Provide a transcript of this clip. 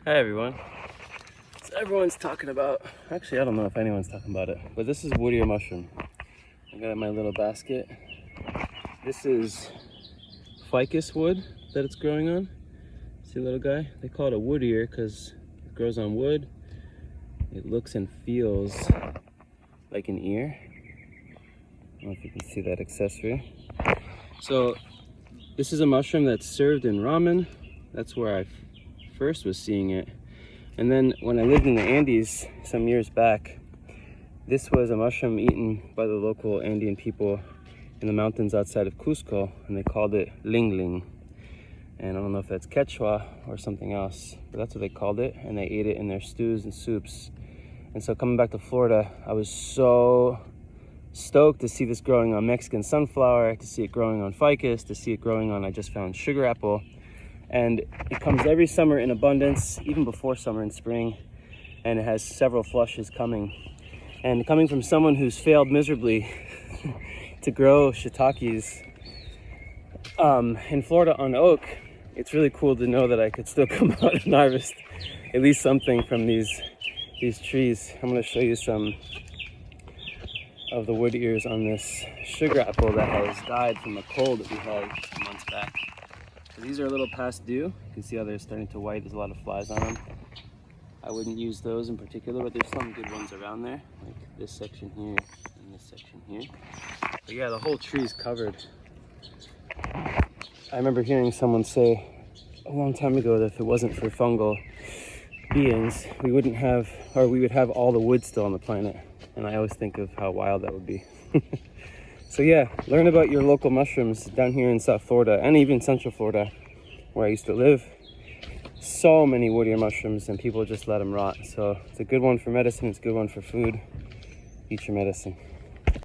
Hi everyone. So everyone's talking about, actually I don't know if anyone's talking about it, but this is wood ear mushroom. I got it in my little basket. This is ficus wood that it's growing on. See, little guy? They call it a wood ear because it grows on wood. It looks and feels like an ear. I don't know if you can see that accessory. So this is a mushroom that's served in ramen. That's where I first was seeing it. And then when I lived in the Andes some years back, this was a mushroom eaten by the local Andean people in the mountains outside of Cusco, and they called it ling ling. And I don't know if that's Quechua or something else, but that's what they called it, and they ate it in their stews and soups. And so coming back to Florida, I was so stoked to see this growing on Mexican sunflower, to see it growing on ficus, to see it growing on, I just found sugar apple. And it comes every summer in abundance, even before summer and spring, and it has several flushes coming. And coming from someone who's failed miserably to grow shiitakes in Florida on oak, it's really cool to know that I could still come out and harvest at least something from these trees. I'm going to show you some of the wood ears on this sugar apple that has died from a cold that we had months back. So these are a little past due. You can see how they're starting to white. There's a lot of flies on them. I wouldn't use those in particular, but there's some good ones around there, like this section here and this section here. But yeah, the whole tree is covered. I remember hearing someone say a long time ago that if it wasn't for fungal beings, we would have all the wood still on the planet. And I always think of how wild that would be. So yeah, learn about your local mushrooms down here in South Florida and even Central Florida, where I used to live. So many wood ear mushrooms, and people just let them rot. So it's a good one for medicine, it's a good one for food. Eat your medicine.